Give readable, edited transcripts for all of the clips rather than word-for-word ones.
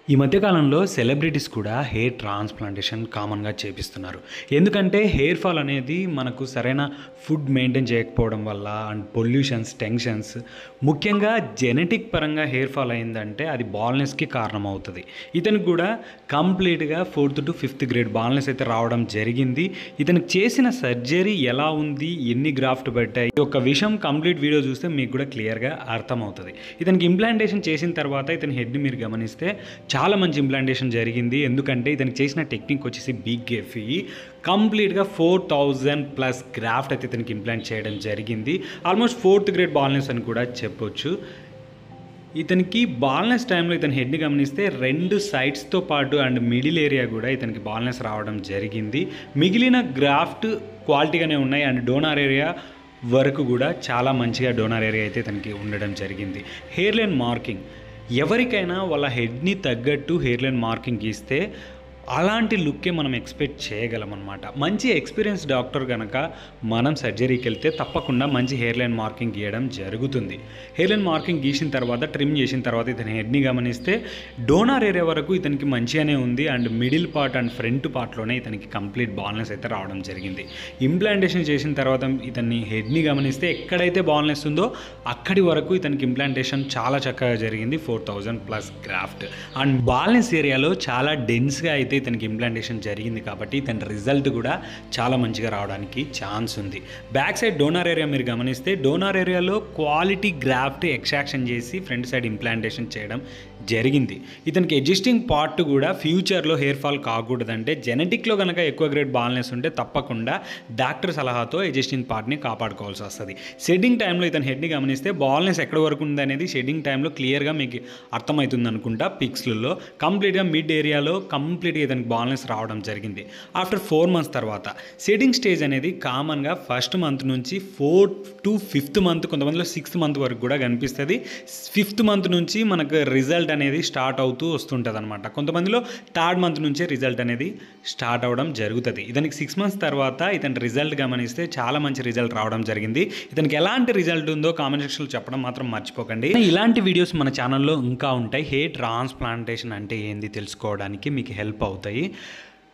ఈ మధ్య కాలంలో సెలబ్రిటీస్ కూడా హెయిర్ ట్రాన్స్ప్లాంటేషన్ కామన్‌గా చేపిస్తున్నారు. ఎందుకంటే హెయిర్ ఫాల్ అనేది మనకు సరైన ఫుడ్ మెయింటైన్ చేయకపోవడం వల్ల అండ్ పొల్యూషన్స్, టెన్షన్స్ ముఖ్యంగా జెనెటిక్ పరంగా హెయిర్ ఫాల్ అయిందంటే అది బాల్‌నెస్‌కి కారణమవుతది. ఇతనికి కూడా కంప్లీట్‌గా 4థ్ టు 5థ్ గ్రేడ్ బాల్‌నెస్ అయితే రావడం జరిగింది. ఇతనికి చేసిన సర్జరీ ఎలా ఉంది? ఎన్ని గ్రాఫ్ట్ పడ్డాయి? ఈ యొక్క విషయం కంప్లీట్ వీడియో చూస్తే మీకు కూడా క్లియర్‌గా అర్థమవుతది. ఇతనికి ఇంప్లాంటేషన్ చేసిన తర్వాత ఇతని హెడ్‌ని మీరు గమనిస్తే చాలా మంచి ఇంప్లాంటేషన్ జరిగింది. ఎందుకంటే ఇతనికి చేసిన టెక్నిక్ వచ్చేసి బిగ్ ఎఫ్ఈ కంప్లీట్‌గా 4000+ గ్రాఫ్ట్ అయితే ఇతనికి ఇంప్లాంట్ చేయడం జరిగింది. ఆల్మోస్ట్ 4థ్ గ్రేడ్ బాల్‌నెస్ అని కూడా చెప్పొచ్చు. ఇతనికి బాల్‌నెస్ టైంలో ఇతని హెడ్‌ని గమనిస్తే 2 సైడ్స్‌తో పాటు అండ్ మిడిల్ ఏరియా కూడా ఇతనికి బాల్‌నెస్ రావడం జరిగింది. మిగిలిన గ్రాఫ్ట్ క్వాలిటీగానే ఉన్నాయి అండ్ డోనార్ ఏరియా వరకు కూడా చాలా మంచిగా డోనార్ ఏరియా అయితే ఇతనికి ఉండడం జరిగింది. హెయిర్ లైన్ మార్కింగ్ ఎవరికైనా వాళ్ళ హెడ్‌ని తగ్గట్టు హెయిర్ లైన్ మార్కింగ్ గీస్తే అలాంటి లుక్కే మనం ఎక్స్పెక్ట్ చేయగలం అన్నమాట. మంచి ఎక్స్పీరియన్స్ డాక్టర్ కనుక మనం సర్జరీకి వెళ్తే తప్పకుండా మంచి హెయిర్ లైన్ మార్కింగ్ గీయడం జరుగుతుంది. హెయిర్ లైన్ మార్కింగ్ గీసిన తర్వాత ట్రిమ్ చేసిన తర్వాత ఇతని హెడ్‌ని గమనిస్తే డోనార్ ఏరియా వరకు ఇతనికి మంచిగానే ఉంది and middle part and front పార్ట్లోనే ఇతనికి కంప్లీట్ బాల్‌నెస్ అయితే రావడం జరిగింది. ఇంప్లాంటేషన్ చేసిన తర్వాత ఇతని హెడ్‌ని గమనిస్తే ఎక్కడైతే బాల్‌నెస్ ఉందో అక్కడి వరకు ఇతనికి ఇంప్లాంటేషన్ చాలా చక్కగా జరిగింది. 4000+ గ్రాఫ్ట్ అండ్ బాల్‌నెస్ ఏరియాలో చాలా డెన్స్గా అయితే ఇతనికి ఇంప్లాంటేషన్ జరిగింది కాబట్టి ఇతని రిజల్ట్ కూడా చాలా మంచిగా రావడానికి ఛాన్స్ ఉంది. బ్యాక్ సైడ్ డోనార్ ఏరియా మీరు గమనిస్తే డోనార్ ఏరియాలో క్వాలిటీ గ్రాఫ్ట్ ఎక్స్ట్రాక్షన్ చేసి ఫ్రంట్ సైడ్ ఇంప్లాంటేషన్ చేయడం జరిగింది. ఇతనికి ఎగ్జిస్టింగ్ పార్ట్ కూడా ఫ్యూచర్లో హెయిర్ ఫాల్ కాకూడదంటే జెనెటిక్లో కనుక ఎక్కువ గ్రేడ్ బాల్‌నెస్ ఉంటే తప్పకుండా డాక్టర్ సలహాతో ఎగ్జిస్టింగ్ పార్ట్ని కాపాడుకోవాల్సి వస్తుంది. షెడ్డింగ్ టైంలో ఇతని హెడ్ని గమనిస్తే బాల్‌నెస్ ఎక్కడి వరకు ఉందనేది షెడ్డింగ్ టైంలో క్లియర్గా మీకు అర్థమవుతుంది అనుకుంటా. పిక్స్లలో కంప్లీట్గా మిడ్ ఏరియాలో కంప్లీట్గా ఇతనికి బాల్‌నెస్ రావడం జరిగింది. ఆఫ్టర్ 4 మంత్స్ తర్వాత షెడ్డింగ్ స్టేజ్ అనేది కామన్గా ఫస్ట్ మంత్ నుంచి 4 to 5th మంత్, కొంతమందిలో 6th మంత్ వరకు కూడా కనిపిస్తుంది. 5th మంత్ నుంచి మనకు రిజల్ట్ అనేది స్టార్ట్ అవుతూ వస్తుంటుంది అనమాట. కొంతమందిలో 3rd మంత్ నుంచే రిజల్ట్ అనేది స్టార్ట్ అవ్వడం జరుగుతుంది. ఇతనికి 6 మంత్స్ తర్వాత ఇతని రిజల్ట్ గమనిస్తే చాలా మంచి రిజల్ట్ రావడం జరిగింది. ఇతనికి ఎలాంటి రిజల్ట్ ఉందో కామెంట్ సెక్షన్లో చెప్పడం మాత్రం మర్చిపోకండి. ఇలాంటి వీడియోస్ మన ఛానల్లో ఇంకా ఉంటాయి. హెయిర్ ట్రాన్స్ప్లాంటేషన్ అంటే ఏంది తెలుసుకోవడానికి మీకు హెల్ప్ అవుతాయి.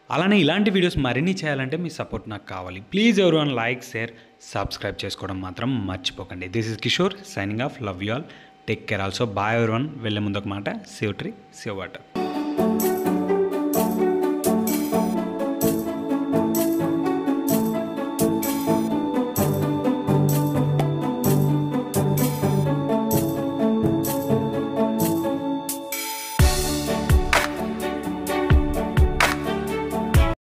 అలానే ఇలాంటి వీడియోస్ మరిన్ని చేయాలంటే మీ సపోర్ట్ నాకు కావాలి. Please everyone like, share, subscribe చేసుకోవడం మాత్రం మర్చిపోకండి. This is Kishore signing off. Love you all. Take care also. Bye everyone. వెళ్ళే ముందు ఒక మాట, సేవ్ ట్రీ సేవ్ వాటర్.